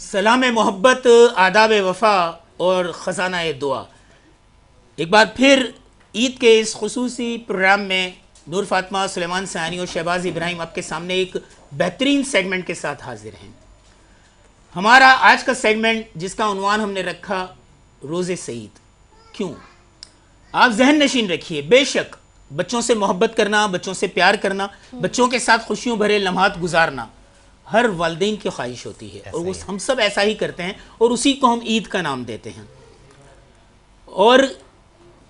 सलाम मोहब्बत, आदाब वफ़ा और ख़ज़ाना दुआ। एक बार फिर ईद के इस खुसूसी प्रोग्राम में नूर फातिमा, सुलेमान सयानी और शहबाज इब्राहिम आपके सामने एक बेहतरीन सेगमेंट के साथ हाजिर हैं। हमारा आज का सेगमेंट जिसका उन्वान हमने रखा रोज़े सईद। क्यों? आप जहन नशीन रखिए, बेशक बच्चों से मोहब्बत करना, बच्चों से प्यार करना, बच्चों के साथ खुशियों भरे लम्हात गुजारना हर वालिदैन की ख्वाहिश होती है और वो हम सब ऐसा ही करते हैं और उसी को हम ईद का नाम देते हैं। और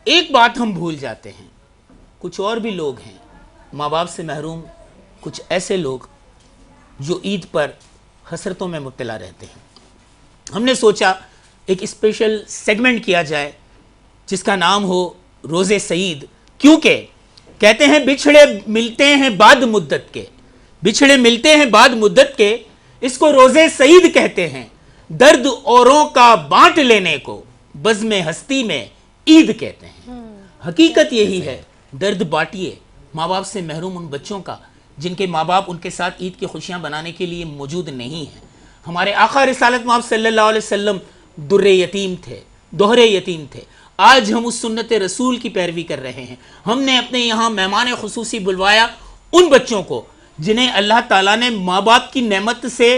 एक बात हम भूल जाते हैं, कुछ और भी लोग हैं माँ बाप से महरूम, कुछ ऐसे लोग जो ईद पर हसरतों में मुब्तला रहते हैं। हमने सोचा एक स्पेशल सेगमेंट किया जाए जिसका नाम हो रोज़े सईद, क्योंकि कहते हैं बिछड़े मिलते हैं बाद मुद्दत के, बिछड़े मिलते हैं बाद मुद्दत के, इसको रोज़े सईद कहते हैं। दर्द औरों का बांट लेने को बज़्म हस्ती में ईद कहते हैं। हकीकत यही है, दर्द बांटिए माँ बाप से महरूम उन बच्चों का जिनके माँ बाप उनके साथ ईद की खुशियाँ बनाने के लिए मौजूद नहीं हैं। हमारे आका रिसालत मआब सल्लल्लाहु अलैहि वसल्लम दुर्रे यतीम थे, दोहरे यतीम थे। आज हम उस सुन्नत रसूल की पैरवी कर रहे हैं। हमने अपने यहाँ मेहमान खुसूसी बुलवाया उन बच्चों को जिन्हें अल्लाह ताला ने माँ बाप की नेमत से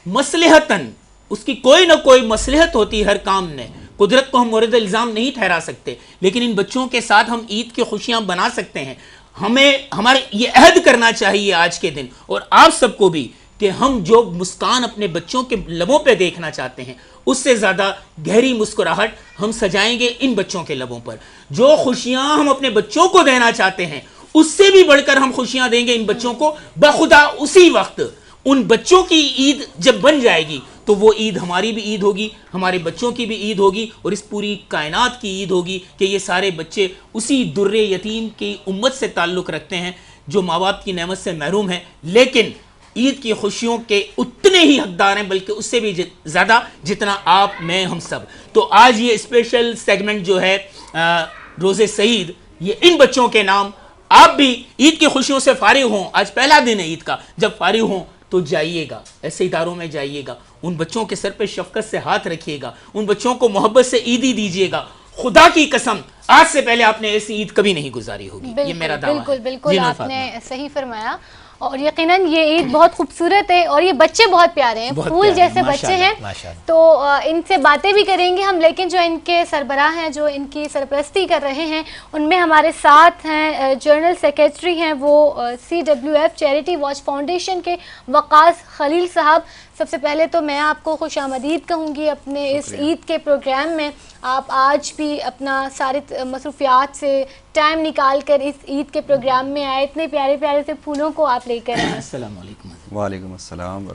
मसलहतन, उसकी कोई ना कोई मसलहत होती है हर काम में, कुदरत को हम मोरद इल्ज़ाम नहीं ठहरा सकते, लेकिन इन बच्चों के साथ हम ईद की खुशियाँ बना सकते हैं। हमें हमारे ये अहद करना चाहिए आज के दिन और आप सबको भी कि हम जो मुस्कान अपने बच्चों के लबों पे देखना चाहते हैं उससे ज़्यादा गहरी मुस्कुराहट हम सजाएंगे इन बच्चों के लबों पर। जो खुशियाँ हम अपने बच्चों को देना चाहते हैं उससे भी बढ़कर हम खुशियाँ देंगे इन बच्चों को। बखुदा उसी वक्त उन बच्चों की ईद जब बन जाएगी तो वो ईद हमारी भी ईद होगी, हमारे बच्चों की भी ईद होगी और इस पूरी कायनात की ईद होगी कि ये सारे बच्चे उसी दुर्रे यतीम की उम्मत से ताल्लुक़ रखते हैं जो माँ बाप की नेमत से महरूम है, लेकिन ईद की खुशियों के उतने ही हकदार हैं, बल्कि उससे भी ज़्यादा जितना आप, मैं, हम सब। तो आज ये स्पेशल सेगमेंट जो है रोज़े सईद, ये इन बच्चों के नाम। आप भी ईद की खुशियों से फारिग हों, आज पहला दिन है ईद का, जब फारिग हों तो जाइएगा, ऐसे इदारों में जाइएगा, उन बच्चों के सर पे शफकत से हाथ रखिएगा, उन बच्चों को मोहब्बत से ईदी दीजिएगा। खुदा की कसम आज से पहले आपने ऐसी ईद कभी नहीं गुजारी होगी, ये मेरा दावा है। बिल्कुल बिल्कुल आपने सही फरमाया और यकीनन ये ईद बहुत खूबसूरत है और ये बच्चे बहुत प्यारे हैं, फूल जैसे बच्चे हैं। तो इनसे बातें भी करेंगे हम, लेकिन जो इनके सरबराह हैं, जो इनकी सरपरस्ती कर रहे हैं, उनमें हमारे साथ हैं जनरल सेक्रेटरी हैं वो CWF चैरिटी वॉच फाउंडेशन के वकास खलील साहब। सबसे पहले तो मैं आपको खुश आमदीद कहूँगी अपने इस ईद के प्रोग्राम में। आप आज भी अपना सारे मसरूफियात से टाइम निकाल कर इस ईद के प्रोग्राम में आए, इतने प्यारे प्यारे से फूलों को आप लेकर आए। अस्सलाम वालेकुम। वालेकुम अस्सलाम।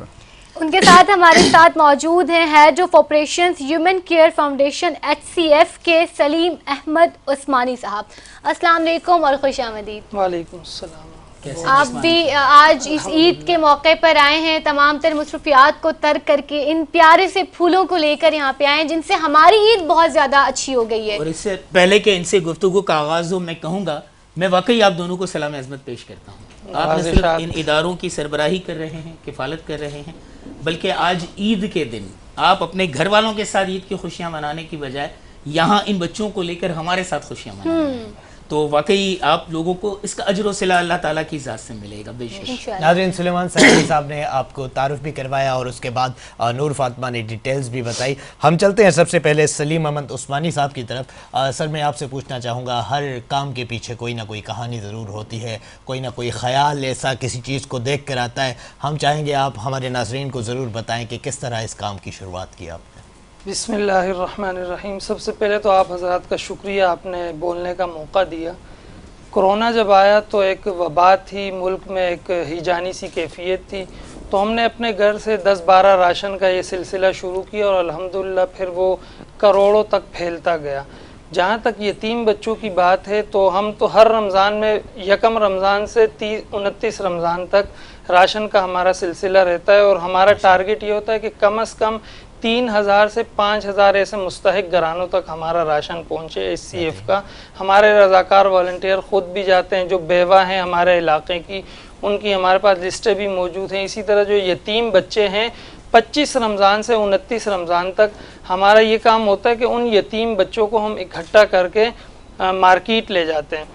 उनके साथ हमारे साथ मौजूद हैं head of operations human care foundation HCF के सलीम अहमद उस्मानी साहब। अस्सलाम वालेकुम और खुश आमदीद। वालेकुम अस्सलाम। आप भी आज इस ईद के मौके पर आए हैं, तमाम तर मसरूफियात को तर्क करके इन प्यारे से फूलों को लेकर यहाँ पे आए हैं जिनसे हमारी ईद बहुत ज़्यादा अच्छी हो गई है। और इससे पहले कि इनसे गुफ्तगू का आगाज़ हो, मैं कहूँगा, मैं वाकई आप दोनों को सलाम अज़मत पेश करता हूँ। आप न सिर्फ इन इदारों की सरबराही कर रहे हैं, किफ़ालत कर रहे हैं, बल्कि आज ईद के दिन आप अपने घर वालों के साथ ईद की खुशियाँ मनाने की बजाय यहाँ इन बच्चों को लेकर हमारे साथ खुशियाँ मना रहे हैं। तो वाकई आप लोगों को इसका अजर सिला अल्लाह ताला की ज़ात से मिलेगा बेशक। नाज़रीन, सुलेमान साहब ने आपको तारुफ भी करवाया और उसके बाद नूर फातिमा ने डिटेल्स भी बताई। हम चलते हैं सबसे पहले सलीम अहमद उस्मानी साहब की तरफ। सर, मैं आपसे पूछना चाहूँगा, हर काम के पीछे कोई ना कोई कहानी ज़रूर होती है, कोई ना कोई ख्याल ऐसा किसी चीज़ को देख कर आता है। हम चाहेंगे आप हमारे नाज़रीन को ज़रूर बताएँ कि किस तरह इस काम की शुरुआत की आपने। बिस्मिल्लाहिर्रहमानिर्रहीम। सबसे पहले तो आप हज़रात का शुक्रिया, आपने बोलने का मौका दिया। कोरोना जब आया तो एक वबा थी, मुल्क में एक हिजानी सी कैफियत थी, तो हमने अपने घर से 10-12 राशन का ये सिलसिला शुरू किया और अल्हम्दुलिल्लाह फिर वो करोड़ों तक फैलता गया। जहाँ तक यतीम बच्चों की बात है तो हम तो हर रमज़ान में, यकम रमज़ान से 29 रमज़ान तक राशन का हमारा सिलसिला रहता है और हमारा टारगेट ये होता है कि कम से कम 3000 से 5000 ऐसे मुस्तहिक घरानों तक हमारा राशन पहुँचे। HCF का हमारे रज़ाकार वॉलंटियर ख़ुद भी जाते हैं, जो बेवा हैं हमारे इलाके की, उनकी हमारे पास लिस्टें भी मौजूद हैं। इसी तरह जो यतीम बच्चे हैं 25 रमज़ान से 29 रमज़ान तक हमारा ये काम होता है कि उन यतीम बच्चों को हम इकट्ठा करके मार्केट ले जाते हैं।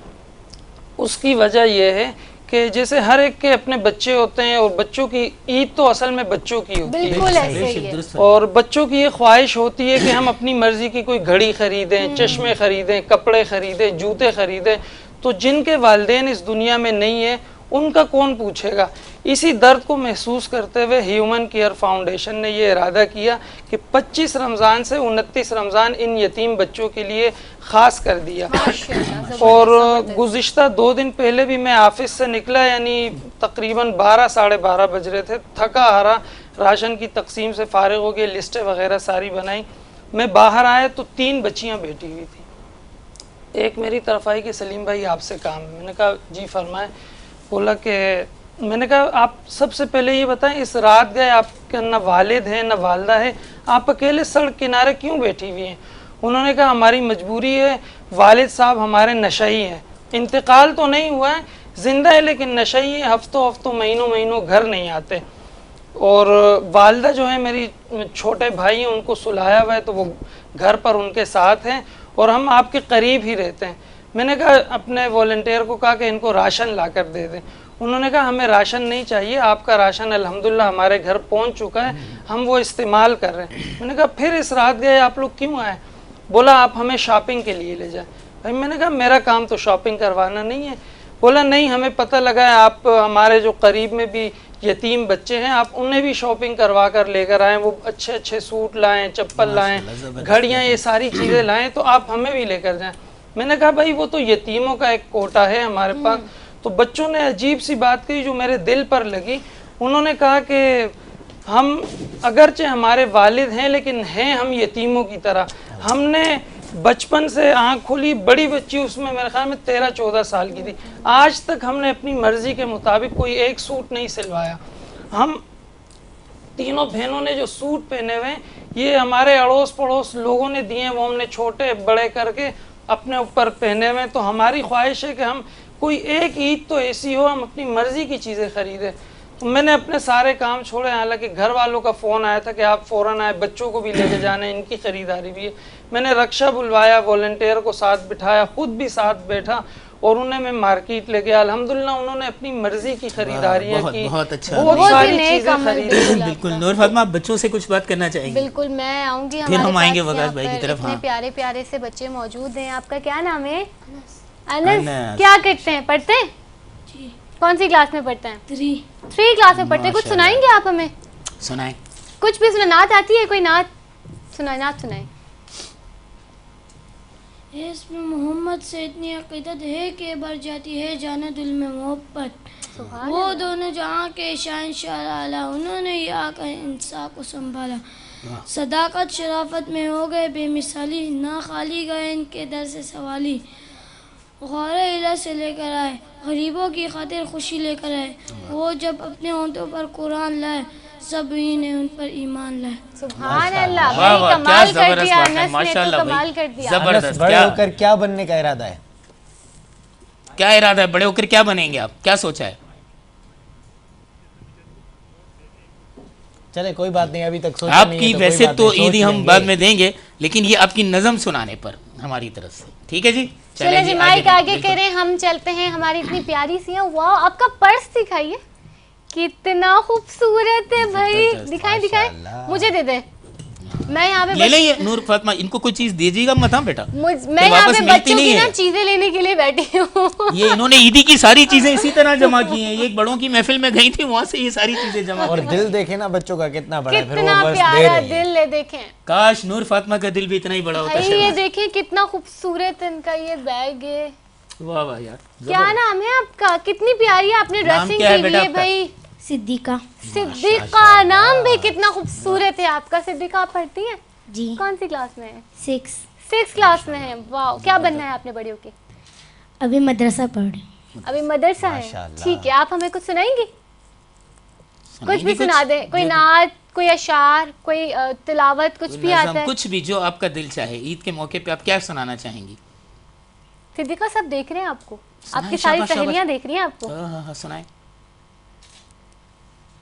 उसकी वजह यह है कि जैसे हर एक के अपने बच्चे होते हैं और बच्चों की ईद तो असल में बच्चों की होती है, बिल्कुल ऐसे ही है। और बच्चों की ये ख्वाहिश होती है कि हम अपनी मर्जी की कोई घड़ी खरीदें, चश्मे खरीदें, कपड़े खरीदें, जूते खरीदें, तो जिनके वालिदैन इस दुनिया में नहीं है उनका कौन पूछेगा। इसी दर्द को महसूस करते हुए ह्यूमन केयर फाउंडेशन ने ये इरादा किया कि 25 रमज़ान से 29 रमज़ान इन यतीम बच्चों के लिए ख़ास कर दिया। और गुज़िश्ता 2 दिन पहले भी मैं ऑफिस से निकला, यानी तकरीबन 12 साढ़े 12 बज रहे थे, थका हारा, राशन की तकसीम से फारिग हो गए, लिस्टें वगैरह सारी बनाई। मैं बाहर आया तो 3 बच्चियाँ बैठी हुई थी। एक मेरी तरफ आई कि सलीम भाई आपसे काम है। मैंने कहा जी फरमाएं। बोला कि मैंने कहा आप सबसे पहले ये बताएं, इस रात गए आपके न वालिद हैं न वालदा है, आप अकेले सड़क किनारे क्यों बैठी हुई हैं? उन्होंने कहा हमारी मजबूरी है, वालिद साहब हमारे नशई हैं, इंतकाल तो नहीं हुआ है, जिंदा है लेकिन नशई है, हफ्तों हफ्तों महीनों महीनों घर नहीं आते। और वालदा जो है मेरी छोटे भाई हैं, उनको सुलाया हुआ है तो वो घर पर उनके साथ हैं और हम आपके करीब ही रहते हैं। मैंने कहा अपने वॉलंटियर को कहा कि इनको राशन ला कर दे दें। उन्होंने कहा हमें राशन नहीं चाहिए, आपका राशन अल्हम्दुलिल्लाह हमारे घर पहुंच चुका है, हम वो इस्तेमाल कर रहे हैं। मैंने कहा फिर इस रात गए आप लोग क्यों आए? बोला आप हमें शॉपिंग के लिए ले जाए। भाई मैंने कहा मेरा काम तो शॉपिंग करवाना नहीं है। बोला नहीं, हमें पता लगा है आप हमारे जो करीब में भी यतीम बच्चे हैं, आप उन्हें भी शॉपिंग करवा कर लेकर आएँ, वो अच्छे अच्छे सूट लाएँ, चप्पल लाएँ, घड़ियाँ, ये सारी चीज़ें लाएँ, तो आप हमें भी लेकर जाएँ। मैंने कहा भाई वो तो यतीमों का एक कोटा है हमारे पास। तो बच्चों ने अजीब सी बात कही जो मेरे दिल पर लगी। उन्होंने कहा कि हम अगरचे हमारे वालिद हैं लेकिन हैं हम यतीमों की तरह। हमने बचपन से आँख खोली, बड़ी बच्ची उसमें मेरे ख्याल में 13-14 साल की थी, आज तक हमने अपनी मर्जी के मुताबिक कोई एक सूट नहीं सिलवाया। हम तीनों बहनों ने जो सूट पहने हुए हैं ये हमारे अड़ोस पड़ोस लोगों ने दिए, वो हमने छोटे बड़े करके अपने ऊपर पहने हुए। तो हमारी ख्वाहिश है कि हम कोई एक ईद तो ऐसी हो हम अपनी मर्जी की चीज़ें खरीदें। तो मैंने अपने सारे काम छोड़े, हालांकि घर वालों का फ़ोन आया था कि आप फ़ौरन आए, बच्चों को भी लेके जाना है, इनकी ख़रीदारी भी है। मैंने रक्षा बुलवाया, वॉलंटियर को साथ बिठाया, खुद भी साथ बैठा और उन्हें मैं मार्केट ले गया। अल्हम्दुलिल्लाह उन्होंने अपनी मर्जी की खरीदारियाँ की, बहुत अच्छा, बहुत सारी चीज़ें खरीदी। बिल्कुल। नूर फातिमा, आप बच्चों से कुछ बात करना चाहेंगे? बिल्कुल, मैं आऊंगी। फिर हम आएंगे पास वकास भाई यहाँ की तरफ। पर इतने हाँ, प्यारे प्यारे से बच्चे मौजूद हैं। आपका क्या नाम है? अनस। अनस। क्या करते हैं, पढ़ते हैं? कौन सी क्लास में पढ़ते हैं? 3 क्लास में पढ़ते हैं। कुछ सुनाएंगे आप हमें? सुनाएं। कुछ भी सुना, नात आती है? कोई नात सुनाए, नात सुनाए। इसमें मोहम्मद से इतनी अकीदत है कि बढ़ जाती है जाना दिल में मोहब्बत। वो दोनों जहाँ के शहंशाह आला, उन्होंने ये आकर इंसाफ को संभाला। सदाकत शराफत में हो गए बेमिसाली, ना खाली गए इनके दर से सवाली। गौरे इला से लेकर आए, गरीबों की खातिर खुशी लेकर आए। वो जब अपने होंठों पर कुरान लाए, सब ही ने उन पर ईमान लाए। सुभान अल्लाह, वाह, भाई वाह, कमाल क्या कर दिया जबरदस्त बात है, अनस ने, तो माशाल्लाह भाई। कमाल कर दिया। जबरदस्त। अनस, बड़े क्या होकर क्या बनने का इरादा है? क्या इरादा है? बड़े होकर क्या बनेंगे आप? क्या सोचा है? चले कोई बात नहीं, अभी तक सोचा नहीं है, आपकी तो वैसे कोई बात तो नहीं, ईदी सोच हम लेंगे। बाद में देंगे, लेकिन ये आपकी नज़म सुनाने पर हमारी तरफ से, ठीक है जी? चले जी, माइक आगे बिल्कुल। करें, हम चलते हैं। हमारी इतनी प्यारी सी है। वाह, आपका पर्स दिखाइए, कितना खूबसूरत है भाई। दिखाएं दिखाएं, मुझे दे दे। मैं यहाँ पे ले ले ये नूर फातिमा, इनको कोई चीज दीजिएगा मत। हाँ बेटा, मैं फिर यहाँ वापस पे मिलती बच्चों नहीं की ना है। चीजें लेने के लिए बैठी हूँ। ये इन्होंने ईदी की सारी चीजें इसी तरह जमा की हैं। ये एक बड़ों की महफिल में गई थी, वहां से ये सारी चीजें जमा और की। दिल देखे ना बच्चों का कितना बड़ा है, फिर वो कितना बस दे प्यारा रही है। दिल है, देखें काश नूर फातिमा का दिल भी इतना ही बड़ा होता भाई, ये शहबाज। देखें कितना खूबसूरत इनका ये बैग है। वाह वाह यार, क्या नाम है आपका? कितनी प्यारी है आपने नाम ड्रेसिंग क्या है की हुई बेटा है आपका? भाई। सिद्दीका सिद्दीका, नाम भी कितना खूबसूरत है आपका। सिद्दीका, आप पढ़ती हैं? जी, कौन सी क्लास में है? 6 क्लास में है। वाह, क्या बनना है आपने बड़ी होके? अभी मदरसा पढ़ रही हूँ। अभी मदरसा है, माशाल्लाह। ठीक है। आप हमें कुछ सुनाएंगी? कुछ सुनाएंगी भी सुना दे, कोई नात, कोई अशार, कोई तिलावत, कुछ भी आता है? कुछ भी जो आपका दिल चाहे। ईद के मौके पे आप क्या सुनाना चाहेंगी? सिद्दीका, सब देख रहे हैं आपको, सुनाएं, आपकी सारी शाबाश, सहेलियां देख रही हैं आपको। हाँ हाँ हाँ, सुनाएं।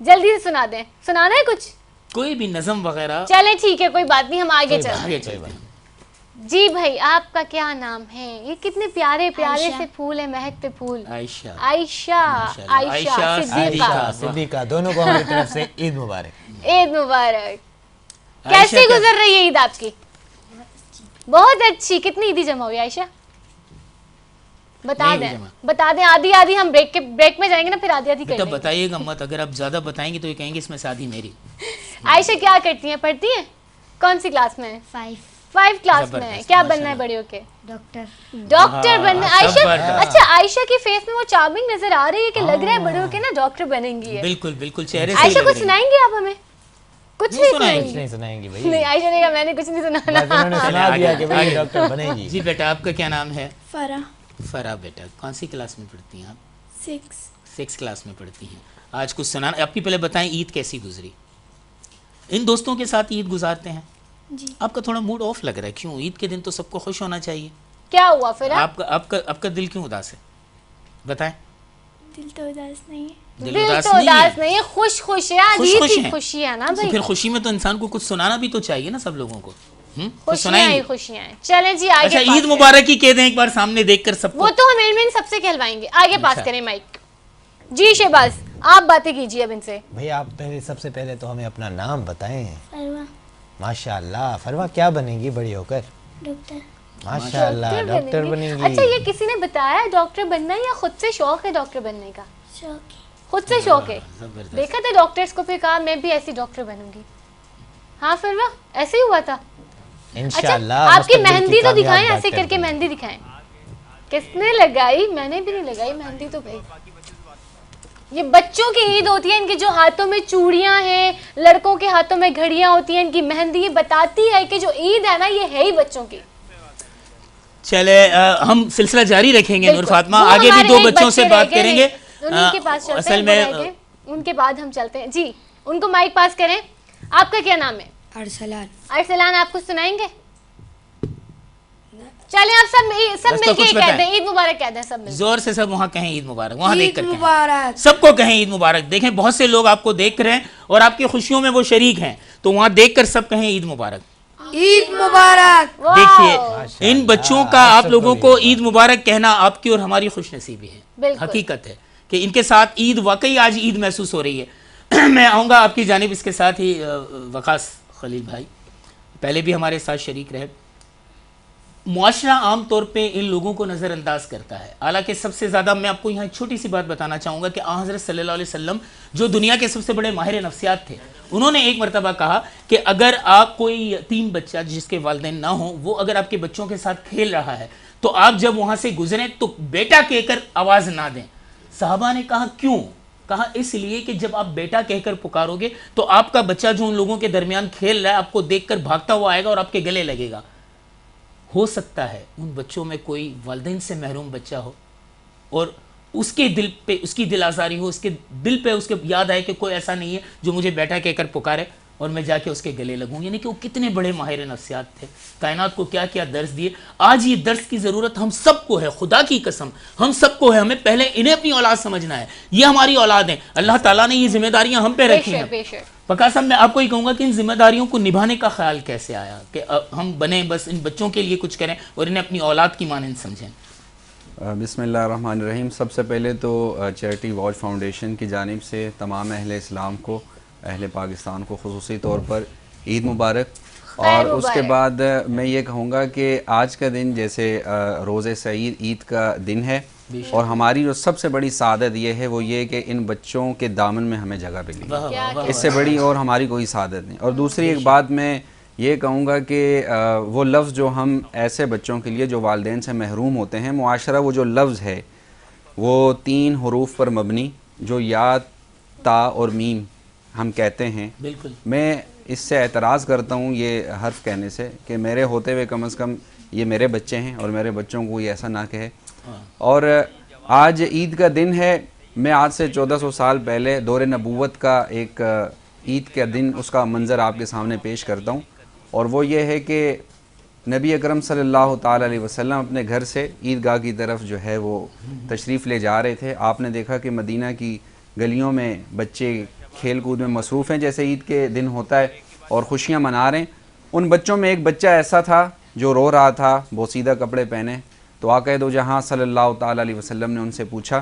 जल्दी से सुना दें। सुनाना है कुछ? कोई भी नज़म वगैरह। चले ठीक है, कोई बात नहीं, हम आगे चलते आगे हैं। चलते हैं। जी भाई, आपका क्या नाम है? ये कितने प्यारे प्यारे से फूल है, महकते फूल। आयशा। आयशा, माशाल्लाह। आयशा, आयशा, सिद्दीका। आयशा, सिद्दीका, दोनों को हमारी तरफ से ईद मुबारक। ईद मुबारक। आयशा कैसी का- गुजर रही है ईद आपकी? बहुत अच्छी। कितनी ईदी जमा हुई आयशा? बता नहीं दें, जमा। बता दें। आधी आधी हम ब्रेक में जाएंगे ना, फिर आधी आधी कर बेटा लेंगे। बताइएगा मत, अगर आप ज्यादा बताएंगे तो ये कहेंगे इसमें शादी मेरी। आयशा क्या करती हैं? पढ़ती हैं? कौन सी क्लास में है? 5 क्लास में है। जबरदस्त, क्या बनना है माशाल्लाह। बड़े होके? डॉक्टर। डॉक्टर बनना है आयशा। जबरदस्त। अच्छा, आयशा की फेस में वो चार्मिंग नजर आ रही है कि लग रहा है बड़े होके ना डॉक्टर बनेंगी है। बिल्कुल बिल्कुल, चेहरे से ही आयशा लग कुछ रही है। सुनाएंगे आप हमें? कुछ नहीं नहीं सुनाएंगे। सुनाएंगी? नहीं सुनाएंगी भाई। नहीं, आयशा ने कहा मैंने कुछ नहीं बस उन्होंने सुनाना। सुना दिया कि भाई आगे। डॉक्टर बनेगी। जी बेटा, आपका क्या नाम है? फरा। फरा बेटा, कौन सी क्लास में पढ़ती हैं आप? 6। 6 क्लास में पढ़ती हैं। आज कुछ सुनाना। आपकी पहले बताएं ईद कैसी गुजरी? इन दोस्तों के साथ ईद गुजारते हैं? जी। आपका थोड़ा मूड ऑफ लग रहा है, क्यों? ईद के दिन तो सबको खुश होना चाहिए। क्या हुआ फिर? आपका दिल क्यों उदास है? बताएं। दिल तो उदास नहीं है। दिल तो उदास नहीं है, खुश खुश है। आज खुश ईद खुश की हैं। खुशी है ना तो भाई। फिर खुशी में तो इंसान को कुछ सुनाना भी तो चाहिए ना सब लोगों को। तो खुशियां सुनाएंगे। ही खुशियां हैं। चलें जी आगे। अच्छा, पास ईद करें। मुबारक ही कह दें एक बार सामने देखकर सबको। वो तो हम इनमें सबसे कहलवाएंगे। आगे पास अच्छा। करें माइक। जी शहबाज, आप बातें कीजिए अब इनसे। भैया आप पहले, सबसे पहले तो हमें अपना नाम बताएं। फरवा। माशाल्लाह, फरवा क्या बनेगी बड़ी होकर? डॉक्टर। माशाल्लाह, डॉक्टर बनेगी। अच्छा, ये किसी ने बताया डॉक्टर बनना या खुद से शौक है डॉक्टर बनने का? शौक। खुद से शौक है। जबरदस्त। देखा था डॉक्टर्स को, फिर कहा मैं भी ऐसी डॉक्टर बनूंगी। हाँ फिर वो ऐसे ही हुआ था। अच्छा, इंशाल्लाह आपकी मुस्तकबिल की मेहंदी तो कामयाब दिखाएं, ऐसे डॉक्टर करके बनेगी। मेहंदी दिखाएं। किसने लगाई? मैंने भी नहीं लगाई मेहंदी तो भाई। ये बच्चों की ईद होती है, इनके जो हाथों में चूड़ियां हैं, लड़कों के हाथों में घड़ियां होती हैं, इनकी मेहंदी, ये बताती है कि जो ईद है ना, ये है ही बच्चों की। चले हम सिलसिला जारी रखेंगे। नूर बिल्कुल। फातिमा, वो आगे भी हमारे 2 एक बच्चों से बच्चे बात रह गए करेंगे। हैं, उन्हीं के पास चलते असल हैं, में वो रह गए। उनके बाद हम चलते हैं। जी, उनको माइक पास करें। आपका क्या नाम है? अरसलान। अरसलान, आप कुछ सुनाएंगे? चलें आप सब बस तो मिलके कुछ कह बताएं। दें, ईद मुबारक कह दें सब मिलके। जोर से सब वहाँ कहें ईद मुबारक, वहाँ देख कर कहें। मुबारक। सबको कहें ईद मुबारक। देखें बहुत से लोग आपको देख रहे हैं और आपकी खुशियों में वो शरीक हैं, तो वहाँ देख कर सब कहें ईद मुबारक। ईद मुबारक। वाह! देखिए, इन बच्चों का आप लोगों को ईद मुबारक कहना आपकी और हमारी खुशनसीबी है। बिल्कुल। हकीकत है कि इनके साथ ईद, वाकई आज ईद महसूस हो रही है। मैं आऊँगा आपकी जानिब, इसके साथ ही वकास खलील भाई पहले भी हमारे साथ शरीक रहे। मुआशरा आम तौर पे इन लोगों को नज़रअंदाज करता है, हालांकि सबसे ज़्यादा मैं आपको यहाँ एक छोटी सी बात बताना चाहूँगा कि हज़रत सल्लल्लाहु अलैहि वसल्लम जो दुनिया के सबसे बड़े माहिर नफ्सियात थे, उन्होंने एक मरतबा कहा कि अगर आप कोई यतीम बच्चा जिसके वालिदैन ना हो, वो अगर आपके बच्चों के साथ खेल रहा है तो आप जब वहाँ से गुजरें तो बेटा कहकर आवाज़ ना दें। साहबा ने कहा क्यों? कहा इसलिए कि जब आप बेटा कहकर पुकारोगे तो आपका बच्चा जो उन लोगों के दरमियान खेल रहा है आपको देखकर भागता हुआ आएगा और आपके गले लगेगा। हो सकता है उन बच्चों में कोई वालिदैन से महरूम बच्चा हो और उसके दिल पे उसकी दिल आज़ारी हो, उसके दिल पे उसके याद आए कि कोई ऐसा नहीं है जो मुझे बेटा कहकर पुकारे और मैं जाके उसके गले लगूं। यानी कि वो कितने बड़े माहिर नफ्सियात थे, कायनात को क्या क्या दर्स दिए। आज ये दर्स की ज़रूरत हम सबको है, खुदा की कसम हम सबको है। हमें पहले इन्हें अपनी औलाद समझना है, ये हमारी औलाद है। अल्लाह ताला ने ये जिम्मेदारियां हम पे रखी हैं। बेशक। वकास साहब, मैं आपको ही कहूँगा कि इन जिम्मेदारियों को निभाने का ख्याल कैसे आया कि हम बने बस इन बच्चों के लिए कुछ करें और इन्हें अपनी औलाद की मानंद समझें? बिस्मिल्लाहिर्रहमानिर्रहीम। सबसे पहले तो चैरिटी वॉच फाउंडेशन की जानिब से तमाम अहले इस्लाम को, अहले पाकिस्तान को खुसूसी तौर पर ईद मुबारक। और उसके बाद मैं ये कहूँगा कि आज का दिन जैसे रोज़े सईद ईद का दिन है और हमारी जो सबसे बड़ी सादत ये है वो ये कि इन बच्चों के दामन में हमें जगह मिली, इससे बड़ी और हमारी कोई सादत नहीं। और दूसरी एक बात मैं ये कहूँगा कि वो लफ्ज़ जो हम ऐसे बच्चों के लिए जो वालिदैन से महरूम होते हैं, मुआशरा वो जो लफ्ज़ है वो 3 हरूफ पर मबनी, जो या, ता और मीम हम कहते हैं। बिल्कुल। मैं इससे एतराज़ करता हूँ ये हर्फ कहने से कि मेरे होते हुए कम से कम ये मेरे बच्चे हैं और मेरे बच्चों को ये ऐसा ना कहे। और आज ईद का दिन है। मैं आज से 1400 साल पहले दौर नबूवत का एक ईद का दिन, उसका मंज़र आपके सामने पेश करता हूँ। और वो ये है कि नबी अकरम सल्लल्लाहु ताला अलैहि वसल्लम अपने घर से ईदगाह की तरफ जो है वो तशरीफ़ ले जा रहे थे। आपने देखा कि मदीना की गलियों में बच्चे खेल कूद में मसरूफ़ हैं जैसे ईद के दिन होता है और ख़ुशियाँ मना रहे हैं। उन बच्चों में एक बच्चा ऐसा था जो रो रहा था, बोसीदा कपड़े पहने। तो आक़ा दो जहाँ सल्लल्लाहु ताला अलैहि वसल्लम ने उनसे पूछा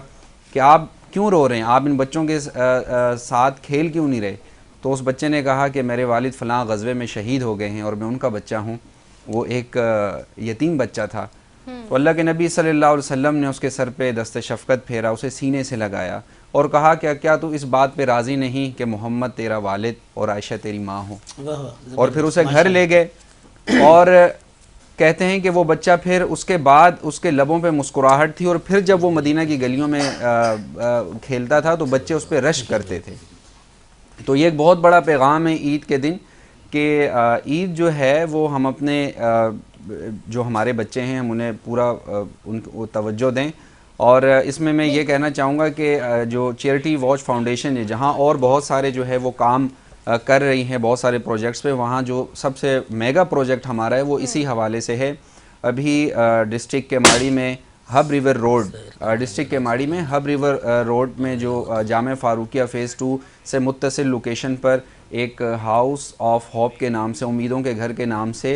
कि आप क्यों रो रहे हैं, आप इन बच्चों के साथ खेल क्यों नहीं रहे? तो उस बच्चे ने कहा कि मेरे वालिद फ़लाँ ग़ज़वे में शहीद हो गए हैं और मैं उनका बच्चा हूँ। वो एक यतीम बच्चा था। तो अल्लाह के नबी सल्लल्लाहु अलैहि वसल्लम ने उसके सर पे दस्ते शफ़क़त फेरा, उसे सीने से लगाया और कहा क्या तू इस बात पे राज़ी नहीं कि मोहम्मद तेरा वालिद और आयशा तेरी माँ हो? और फिर उसे घर ले गए और कहते हैं कि वो बच्चा फिर उसके बाद उसके लबों पे मुस्कुराहट थी और फिर जब वो मदीना की गलियों में खेलता था तो बच्चे उस पर रश करते थे। तो ये एक बहुत बड़ा पैगाम है ईद के दिन कि ईद जो है वो हम अपने जो हमारे बच्चे हैं हम उन्हें पूरा उनको तवज्जो दें। और इसमें मैं ये कहना चाहूँगा कि जो चैरिटी वॉच फाउंडेशन है जहाँ और बहुत सारे जो है वो काम कर रही हैं बहुत सारे प्रोजेक्ट्स पे, वहाँ जो सबसे मेगा प्रोजेक्ट हमारा है वो इसी हवाले से है। अभी डिस्ट्रिक्ट के माड़ी में हब रिवर रोड डिस्ट्रिक्ट के माड़ी में हब रिवर रोड में जो जामे फ़ारूकिया फ़ेज़ 2 से मुत्तसिल लोकेशन पर एक हाउस ऑफ होप के नाम से, उम्मीदों के घर के नाम से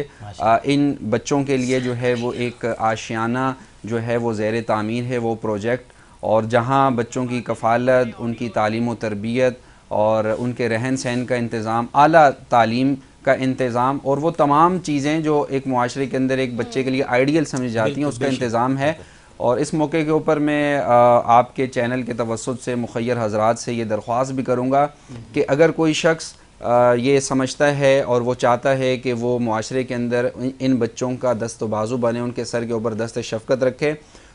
इन बच्चों के लिए जो है वो एक आशियाना जो है वो ज़ेर तामीर है वो प्रोजेक्ट। और जहाँ बच्चों की कफ़ालत, उनकी तालीम व तरबियत और उनके रहन सहन का इंतज़ाम, आला तालीम का इंतज़ाम और वो तमाम चीज़ें जो एक मुआशरे के अंदर एक बच्चे के लिए आइडियल समझी जाती हैं उसका इंतज़ाम है। और इस मौके के ऊपर मैं आपके चैनल के तवस्सुत से मुखय्यर हज़रात से ये दरख्वास्त भी करूँगा कि अगर कोई शख्स ये समझता है और वो चाहता है कि वो मुआशरे के अंदर इन बच्चों का दस्त बाजू बने, उनके सर के ऊपर दस्त शफ़क़त रखे,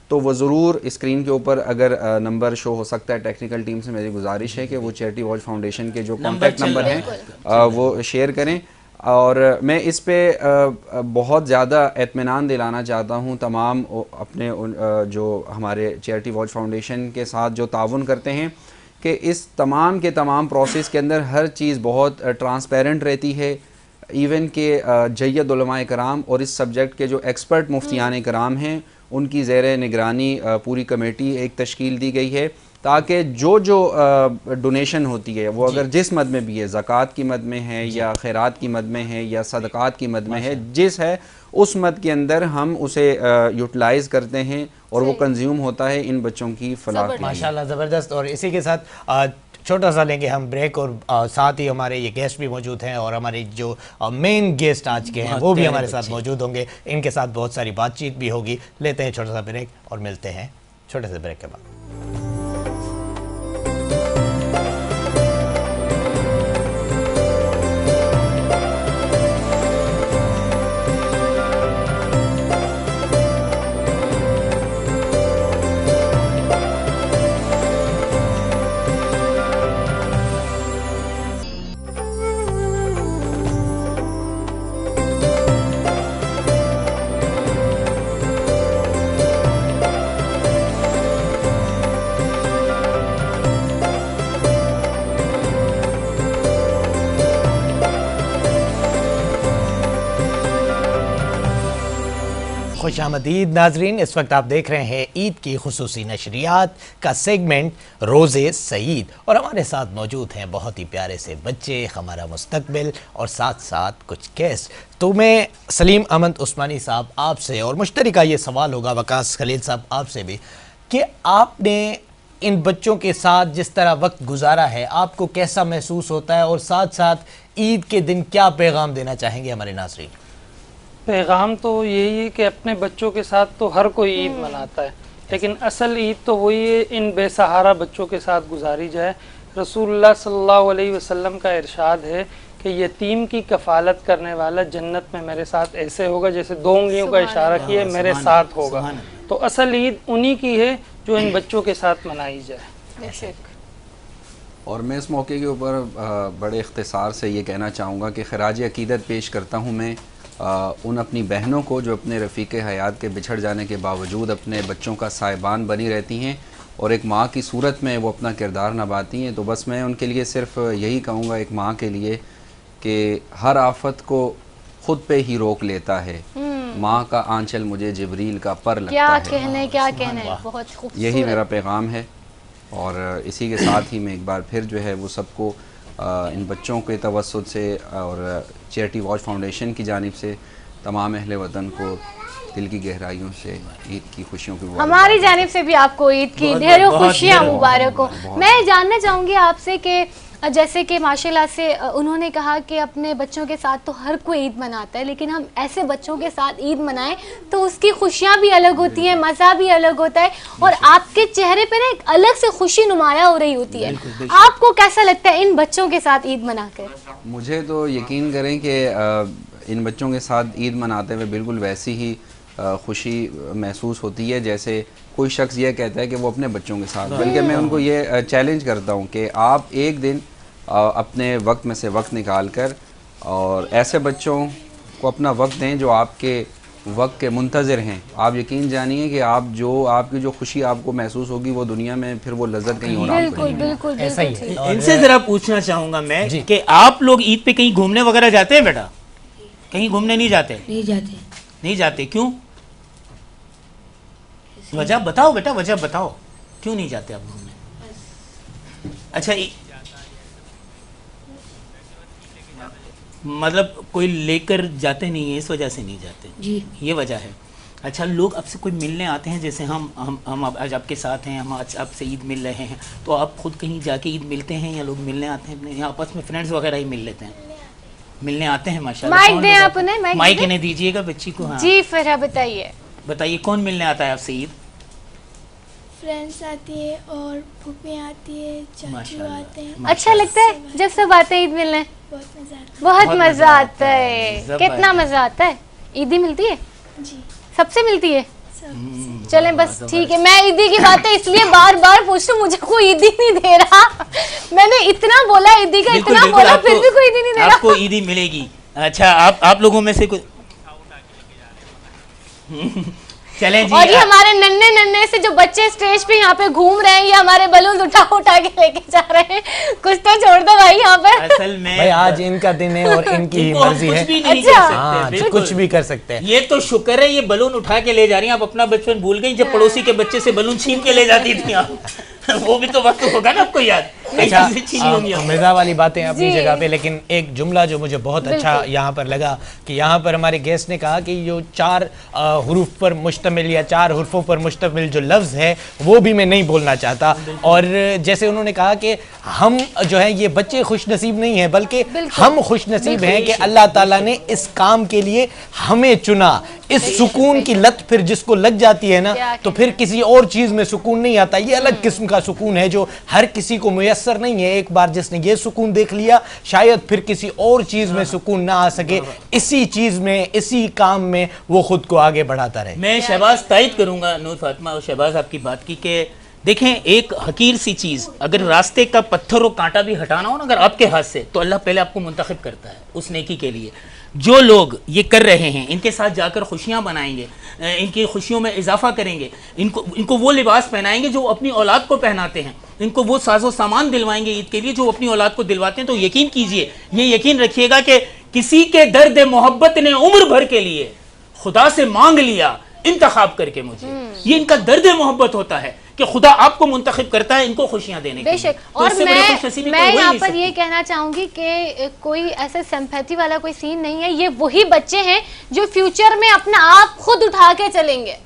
तो वो ज़रूर स्क्रीन के ऊपर अगर नंबर शो हो सकता है, टेक्निकल टीम से मेरी गुजारिश है कि वो चैरिटी वॉच फाउंडेशन के जो कॉन्टैक्ट नंबर हैं वो शेयर करें। और मैं इस पे बहुत ज़्यादा इत्मीनान दिलाना चाहता हूँ तमाम अपने जो हमारे चैरिटी वॉच फाउंडेशन के साथ जो ताउन करते हैं कि इस तमाम के तमाम प्रोसेस के अंदर हर चीज़ बहुत ट्रांसपेरेंट रहती है। इवन के जय्यद उलमाए कराम और इस सब्जेक्ट के जो एक्सपर्ट मुफ्तियान कराम हैं उनकी ज़ेर निगरानी पूरी कमेटी एक तश्कील दी गई है ताकि जो डोनेशन होती है वो अगर जिस मद में भी है, ज़कात की मद में है या खैरात की मद में है या सदक़ात की मद में है, जिस है उस मद के अंदर हम उसे यूटिलाइज़ करते हैं और वो कंज्यूम होता है इन बच्चों की फलाह के लिए। माशाल्लाह ज़बरदस्त। और इसी के साथ छोटा सा लेंगे हम ब्रेक और साथ ही हमारे ये गेस्ट भी मौजूद हैं और हमारे जो मेन गेस्ट आज के हैं वो भी हमारे साथ मौजूद होंगे। इनके साथ बहुत सारी बातचीत भी होगी। लेते हैं छोटा सा ब्रेक और मिलते हैं छोटे से ब्रेक के बाद। खुशामदीद नाजरीन, इस वक्त आप देख रहे हैं ईद की खुसूसी नशरियात का सेगमेंट रोज़े सईद और हमारे साथ मौजूद हैं बहुत ही प्यारे से बच्चे, हमारा मुस्तकबिल और साथ साथ कुछ गेस्ट। तो मैं सलीम अहमद उस्मानी साहब आपसे और मुश्तरिका ये सवाल होगा वकास खलील साहब आपसे भी कि आपने इन बच्चों के साथ जिस तरह वक्त गुजारा है आपको कैसा महसूस होता है और साथ साथ ईद के दिन क्या पैगाम देना चाहेंगे हमारे नाज़रीन? पैगाम तो यही है कि अपने बच्चों के साथ तो हर कोई ईद मनाता है, लेकिन असल ईद तो वही है इन बेसहारा बच्चों के साथ गुजारी जाए। रसूलुल्लाह सल्लल्लाहु अलैहि वसल्लम का इरशाद है कि यतीम की कफ़ालत करने वाला जन्नत में मेरे साथ ऐसे होगा जैसे दो उंगलियों का इशारा किए मेरे साथ होगा। तो असल ईद उन्हीं की है जो इन बच्चों के साथ मनाई जाए। और मैं इस मौके के ऊपर बड़े इख्तिसार से ये कहना चाहूँगा कि खराज अकीदत पेश करता हूँ मैं उन अपनी बहनों को जो अपने रफ़ीक हयात के बिछड़ जाने के बावजूद अपने बच्चों का साहिबान बनी रहती हैं और एक माँ की सूरत में वो अपना किरदार निभाती हैं। तो बस मैं उनके लिए सिर्फ यही कहूँगा एक माँ के लिए कि हर आफत को ख़ुद पे ही रोक लेता है, माँ का आंचल मुझे जिब्रील का पर लगता है। क्या कहने बहुत खूबसूरत। यही मेरा पैगाम है और इसी के साथ ही मैं एक बार फिर जो है वो सबको इन बच्चों के तवस्सुत से और चैरिटी वॉच फाउंडेशन की जानिब से तमाम अहले वतन को दिल की गहराइयों से ईद की खुशियों की हमारी जानिब से भी आपको ईद की ढेरों खुशियाँ मुबारक हो। मैं जानना चाहूँगी आपसे कि जैसे कि माशाल्लाह से उन्होंने कहा कि अपने बच्चों के साथ तो हर कोई ईद मनाता है, लेकिन हम ऐसे बच्चों के साथ ईद मनाएं तो उसकी खुशियाँ भी अलग होती हैं, मज़ा भी अलग होता है और आपके चेहरे पे ना एक अलग से खुशी नुमाया हो रही होती है। आपको कैसा लगता है इन बच्चों के साथ ईद मनाकर? मुझे तो यकीन करें कि इन बच्चों के साथ ईद मनाते हुए बिल्कुल वैसी ही खुशी महसूस होती है जैसे कोई शख्स ये कहता है कि वो अपने बच्चों के साथ, बल्कि मैं उनको ये चैलेंज करता हूँ कि आप एक दिन अपने वक्त में से वक्त निकाल कर और ऐसे बच्चों को अपना वक्त दें जो आपके वक्त के मुंतज़िर हैं। आप यकीन जानिए कि आपकी जो खुशी आपको महसूस होगी वो दुनिया में फिर वो लज्जत कहीं और आपको नहीं मिलेगी। ऐसा ही है। इनसे ज़रा पूछना चाहूँगा मैं कि आप लोग ईद पे कहीं घूमने वगैरह जाते हैं बेटा? कहीं घूमने नहीं जाते? नहीं जाते, क्यों? वजह बताओ बेटा, वजह बताओ, क्यों नहीं जाते आप घूमने? अच्छा, मतलब कोई लेकर जाते नहीं है, इस वजह से नहीं जाते जी, ये वजह है। अच्छा, लोग आपसे कोई मिलने आते हैं, जैसे हम आज आपके साथ हैं, हम आज आपसे ईद मिल रहे हैं, तो आप खुद कहीं जाके ईद मिलते हैं या लोग मिलने आते हैं अपने आपस में फ्रेंड्स वगैरह ही मिल लेते हैं? मिलने आते हैं माशाल्लाह। माइक दें आप उन्हें, माइक इन्हें दीजिएगा बच्ची को। हाँ जी फिर बताइए, बताइए कौन मिलने आता है आपसे ईद? फ्रेंड्स आती है और फूफी आती है, चाचू आते हैं। अच्छा लगता है जब सब आते हैं ईद मिलने? बहुत मजा आता है। कितना मजा आता है? ईदी मिलती है जी, सबसे मिलती है। चलें बस ठीक है, मैं ईदी की बातें इसलिए बार बार पूछ रही हूँ, मुझे कोई ईदी नहीं दे रहा। मैंने इतना बोला ईदी का, इतना बोला फिर भी कोई ईदी नहीं दे रहा। आपको ईदी मिलेगी। अच्छा, आप लोगों में से कोई चलें जी। और ये हमारे नन्हे नन्हे से जो बच्चे स्टेज पे यहाँ पे घूम रहे हैं, ये हमारे बलून उठा उठा के लेके जा रहे हैं। कुछ तो छोड़ दो भाई यहाँ पे। असल में भाई आज इनका दिन है और इनकी ही मर्जी है। अच्छा, हाँ, कुछ भी कर सकते हैं। ये तो शुक्र है ये बलून उठा के ले जा रही हैं। आप अपना बचपन भूल गई जब पड़ोसी के बच्चे से बलून छीन के ले जाती थी आप। वो भी तो वक्त होगा ना आपको याद। अच्छा, मजा वाली बातें अपनी जगह पे, लेकिन एक जुमला जो मुझे बहुत अच्छा यहाँ पर लगा कि यहाँ पर हमारे गेस्ट ने कहा कि जो 4 हुरूफ पर मुश्तमिल या 4 हुर्फों पर मुश्तमिल जो लफ्ज़ है वो भी मैं नहीं बोलना चाहता। और जैसे उन्होंने कहा कि हम जो है ये बच्चे खुश नसीब नहीं हैं, बल्कि हम खुश नसीब हैं कि अल्लाह ताला ने इस काम के लिए हमें चुना। इस सुकून की लत फिर जिसको लग जाती है ना, तो फिर किसी और चीज़ में सुकून नहीं आता। ये अलग किस्म का सुकून है जो हर किसी को मुयस्सर नहीं है। एक बार जिसने ये सुकून देख लिया, शायद फिर किसी और चीज़ में सुकून ना आ सके। इसी चीज़ में, इसी काम में वो खुद को आगे बढ़ाता रहे। मैं शहबाज तायद करूंगा नूर फातिमा और शहबाज आपकी बात की कि देखें, एक हकीर सी चीज़, अगर रास्ते का पत्थर और कांटा भी हटाना हो ना अगर आपके हाथ से, तो अल्लाह पहले आपको मुंतखब करता है उस नेकी के लिए। जो लोग ये कर रहे हैं इनके साथ जाकर खुशियाँ बनाएंगे, इनकी खुशियों में इजाफा करेंगे, इनको वो लिबास पहनाएंगे जो अपनी औलाद को पहनाते हैं, इनको वो साजो सामान दिलवाएंगे ईद के लिए जो अपनी औलाद को दिलवाते हैं, तो यकीन कीजिए, ये यकीन रखिएगा कि किसी के दर्द मोहब्बत ने उम्र भर के लिए खुदा से मांग लिया इंतखाब करके मुझे। ये इनका दर्द मोहब्बत होता है कि खुदा आपको मुंतखब करता है इनको खुशियां देने के लिए। बेशक। तो और मैं यहाँ पर ये ये कहना चाहूंगी कि कोई ऐसे सिंपैथी वाला कोई सीन नहीं है। ये वही बच्चे हैं जो फ्यूचर में अपना आप खुद उठा के चलेंगे।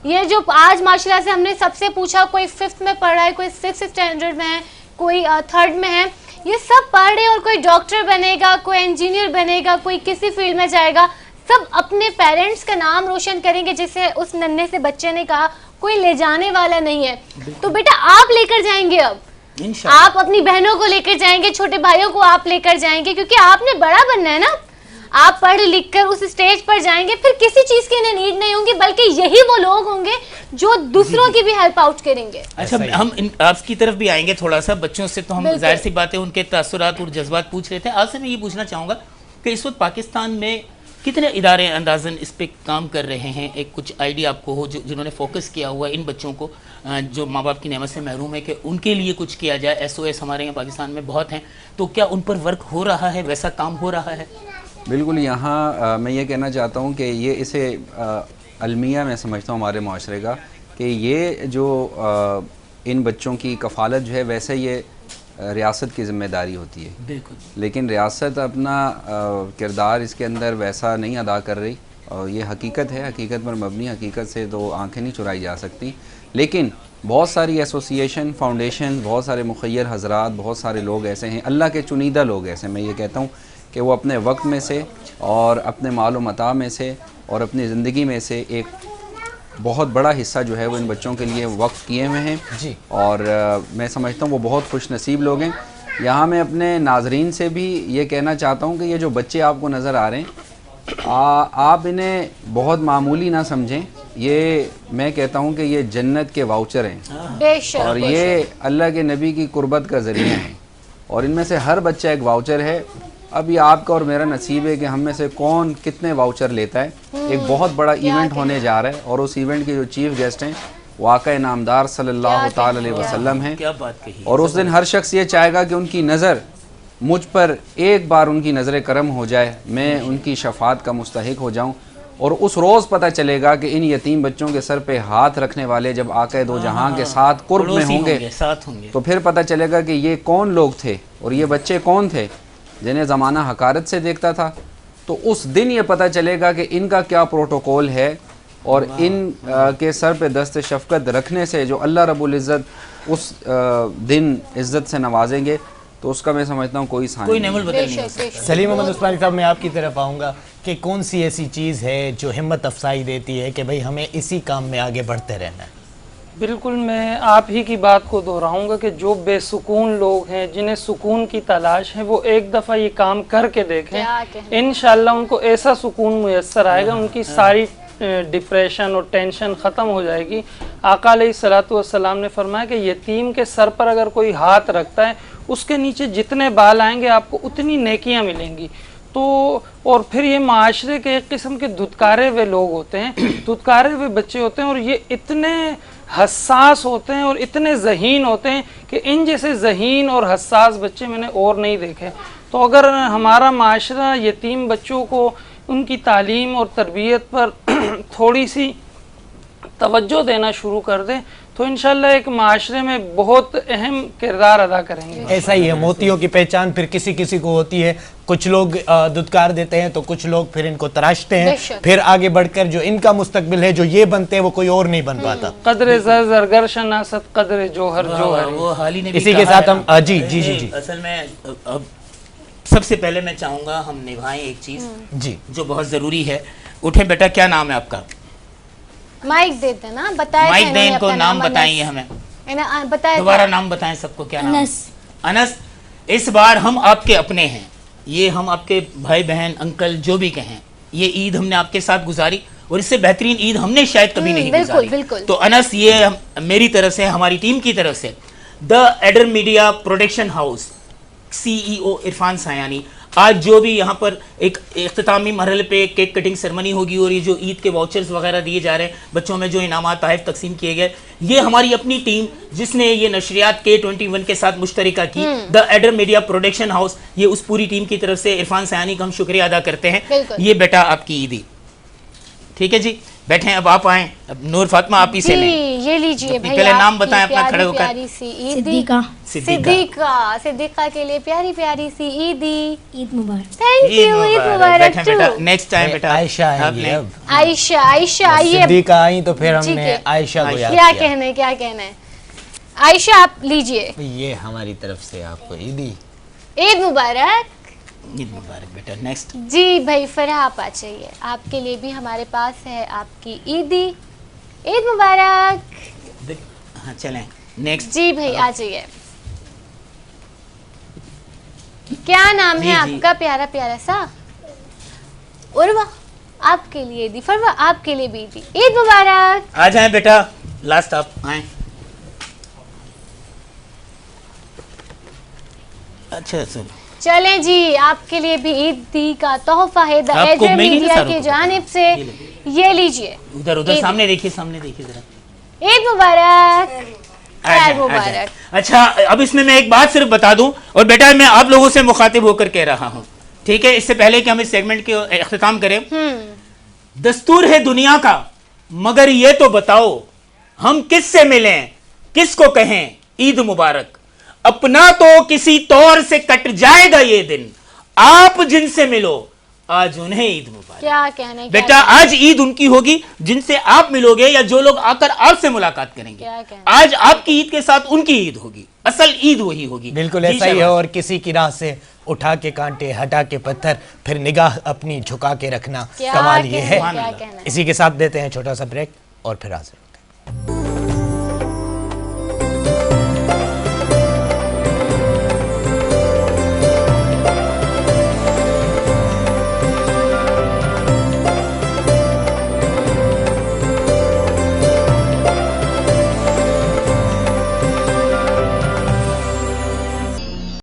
ये जो आज माशाल्लाह से हमने सबसे पूछा, कोई 5th में पढ़ रहा है, कोई 6th स्टैंडर्ड में है, कोई 3rd में है, ये सब पढ़ रहे हैं और कोई डॉक्टर बनेगा, कोई इंजीनियर बनेगा, कोई किसी फील्ड में जाएगा। सब अपने पेरेंट्स का नाम रोशन करेंगे। जैसे उस नन्हे से बच्चे ने कहा, कोई ले जाने वाला नहीं है, तो बेटा आप लेकर जाएंगे। अब आप अपनी बहनों को लेकर जाएंगे, छोटे भाइयों को आप लेकर जाएंगे, क्योंकि आपने बड़ा बनना है ना। आप पढ़ लिख कर उस स्टेज पर जाएंगे, फिर किसी चीज की नीड नहीं होगी, बल्कि यही वो लोग होंगे जो दूसरों की भी हेल्प आउट करेंगे। अच्छा, हम आपकी तरफ भी आएंगे थोड़ा सा। बच्चों से तो हम जाहिर सी बात है उनके तासुरात और जज्बात पूछ रहे थे। आपसे मैं ये पूछना चाहूँगा कि इस वक्त पाकिस्तान में कितने इदारे अंदाजन इस पे काम कर रहे हैं? एक कुछ आइडिया आपको हो जिन्होंने फोकस किया हुआ इन बच्चों को जो माँ बाप की नेमत से महरूम है कि उनके लिए कुछ किया जाए। SOS हमारे यहाँ पाकिस्तान में बहुत हैं, तो क्या उन पर वर्क हो रहा है, वैसा काम हो रहा है? बिल्कुल। यहाँ मैं ये कहना चाहता हूँ कि ये इसे अलमिया मैं समझता हूँ हमारे माशरे का, कि ये जो इन बच्चों की कफ़ालत जो है, वैसे ये रियासत की ज़िम्मेदारी होती है, बिल्कुल, लेकिन रियासत अपना किरदार इसके अंदर वैसा नहीं अदा कर रही, और ये हकीकत है, हकीकत पर मबनी, हकीकत से तो आंखें नहीं चुराई जा सकती। लेकिन बहुत सारी एसोसिएशन, फाउंडेशन, बहुत सारे मुखय्यर हजरात, बहुत सारे लोग ऐसे हैं, अल्लाह के चुनीदा लोग ऐसे, मैं ये कहता हूँ कि वो अपने वक्त में से और अपने मालो मता में से और अपनी ज़िंदगी में से एक बहुत बड़ा हिस्सा जो है वो इन बच्चों के लिए वक्फ किए हुए हैं जी। और मैं समझता हूँ वो बहुत खुश नसीब लोग हैं। यहाँ मैं अपने नाजरीन से भी ये कहना चाहता हूँ कि ये जो बच्चे आपको नज़र आ रहे हैं, आप इन्हें बहुत मामूली ना समझें, ये मैं कहता हूँ कि ये जन्नत के वाउचर हैं बेशक, और ये अल्लाह के नबी की कुर्बत का ज़रिया हैं, और इनमें से हर बच्चा एक वाउचर है। अब ये आपका और मेरा नसीब है कि हम में से कौन कितने वाउचर लेता है। एक बहुत बड़ा इवेंट होने जा रहा है और उस इवेंट के जो चीफ गेस्ट हैं वो आका नामदार सल्लल्लाहु ताला अलैहि वसल्लम हैं, क्या बात कही। और उस दिन हर शख्स ये चाहेगा कि उनकी नज़र मुझ पर एक बार उनकी नज़र करम हो जाए, मैं उनकी शफात का मुस्तहिक हो जाऊं, और उस रोज़ पता चलेगा कि इन यतीम बच्चों के सर पे हाथ रखने वाले जब आका दो जहां के साथ कुर्ब में होंगे साथ होंगे, तो फिर पता चलेगा कि ये कौन लोग थे और ये बच्चे कौन थे जिन्हें ज़माना हकारत से देखता था। तो उस दिन ये पता चलेगा कि इनका क्या प्रोटोकॉल है, और इन के सर पे दस्त शफ़क़त रखने से जो अल्लाह रब्बुल इज़्ज़त उस दिन इज़्ज़त से नवाजेंगे, तो उसका मैं समझता हूँ कोई सानी कोई नहीं। नेमल बदल नहीं हो सकता। सलीम अहमद उस्मानी साहब, मैं आपकी तरफ आऊँगा कि कौन सी ऐसी चीज़ है जो हिम्मत अफसाई देती है कि भाई हमें इसी काम में आगे बढ़ते रहना है? बिल्कुल, मैं आप ही की बात को दोहराऊंगा कि जो बेसुकून लोग हैं, जिन्हें सुकून की तलाश है, वो एक दफ़ा ये काम करके देखें, इंशाल्लाह उनको ऐसा सुकून मुयस्सर आएगा, उनकी सारी डिप्रेशन और टेंशन ख़त्म हो जाएगी। आका अलैहिस्सलातु वस्सलाम ने फरमाया कि यतीम के सर पर अगर कोई हाथ रखता है, उसके नीचे जितने बाल आएंगे आपको उतनी नेकियां मिलेंगी। तो और फिर ये माशरे के एक किस्म के धुतकारे हुए लोग होते हैं, धुतकारे हुए बच्चे होते हैं, और ये इतने हसास होते हैं और इतने ज़हीन होते हैं कि इन जैसे ज़हीन और हसास बच्चे मैंने और नहीं देखे। तो अगर हमारा माशरा यतीम बच्चों को उनकी तालीम और तरबियत पर थोड़ी सी तवज्जो देना शुरू कर दे, तो इंशाल्लाह एक माशरे में बहुत अहम किरदार अदा करेंगे। ऐसा ही है, मोतियों की पहचान फिर किसी किसी को होती है। कुछ लोग दुत्कार देते हैं तो कुछ लोग फिर इनको तराशते हैं, फिर आगे बढ़कर जो इनका मुस्तकबिल है, जो ये बनते हैं, वो कोई और नहीं बन पाता। कदरे ज़रगर शनासत कदरे जोहर जोहर। वो हाल ही ने भी इसी के कहा साथ हम है। जी जी जी जी असल में अब सबसे पहले मैं चाहूँगा हम निभाएं एक चीज़ जी जो बहुत ज़रूरी है। उठे बेटा, क्या नाम है आपका? माइक दे देना, बताएं माइक दें इनको, नाम बताइए हमें, बताएं दोबारा नाम बताएं सबको, क्या नाम? अनस। अनस, इस बार हम आपके अपने हैं, ये हम आपके भाई बहन अंकल जो भी कहें, ये ईद हमने आपके साथ गुजारी और इससे बेहतरीन ईद हमने शायद कभी नहीं गुजारी। बिल्कुल। तो अनस, ये मेरी तरफ से, हमारी टीम की तरफ से, the adder media production house CEO Irfan Sayani, आज जो भी यहाँ पर एक इख्तितामी मरहले पे केक कटिंग सेरेमनी होगी और ये जो ईद के वाउचर्स वगैरह दिए जा रहे हैं, बच्चों में जो इनामात तहफ़ तकसीम किए गए, ये हमारी अपनी टीम जिसने ये नशरियात K21 के साथ मुश्तरका की, the adder media production house, ये उस पूरी टीम की तरफ से इरफान सायानी का हम शुक्रिया अदा करते हैं। ये बेटा आपकी ईदी, ठीक है जी, बैठे। अब आप आए, अब नूर फातिमा आप ही से लें। ये लीजिए भाई, पहले नाम बताएं अपना खड़े होकर। प्यारी सी ईदी। सिद्दीका। सिद्दीका, सिद्दीका के लिए प्यारी प्यारी सी ईदी। ईद मुबारक। थैंक यू, ईद मुबारक बेटा। टू। नेक्स्ट टाइम बेटा आयशा आएंगी आपने- अब। आयशा, आयशा आइए। सिद्दीका आई तो फिर ठीक हमने है। आयशा को याद क्या किया। कहना है, क्या कहना है? आयशा आप लीजिए, ये हमारी तरफ से आपको ईदी। ईद मुबारक। ईद मुबारक बेटा। नेक्स्ट जी भाई फरहा, आप आ जाइए, आपके लिए भी हमारे पास है आपकी ईदी। ईद मुबारक। हाँ चलें नेक्स्ट। जी भाई आ जाइए। क्या नाम है आपका प्यारा प्यारा सा? उर्वा, आपके लिए ईदी। फरवा, आपके लिए भी ईदी। ईद मुबारक। आ जाएं बेटा, लास्ट आप आए। अच्छा सर, चलें जी, आपके लिए भी ईदी का तोहफा है द आपको एडर महंगी मीडिया सारों की को जानिब से। ये लीजिए, उधर उधर ईद। सामने देखिए, सामने देखिए जरा। ईद मुबारक। आ जाएं, ईद आ मुबारक। जाएं। अच्छा, अब इसमें मैं एक बात सिर्फ बता दूं, और बेटा मैं आप लोगों से मुखातिब होकर कह रहा हूं, ठीक है? इससे पहले कि हम इस सेगमेंट के इख्तिताम करें, दस्तूर है दुनिया का, मगर ये तो बताओ हम किससे मिलें, किसको कहें ईद मुबारक? अपना तो किसी तौर से कट जाएगा ये दिन, आप जिनसे मिलो आज उन्हें ईद मुबारक। क्या कहने, बेटा आज ईद उनकी होगी जिनसे आप मिलोगे या जो लोग आकर आपसे मुलाकात करेंगे। क्या कहने? आज आपकी ईद के साथ उनकी ईद होगी, असल ईद वही होगी। बिल्कुल जी ऐसा ही है। शहबाज। और किसी की राह से उठा के कांटे, हटा के पत्थर, फिर निगाह अपनी झुका के रखना, क्या कमाल ये है। कहने, क्या कहना। इसी के साथ देते हैं छोटा सा ब्रेक और फिर हाजिर होते हैं।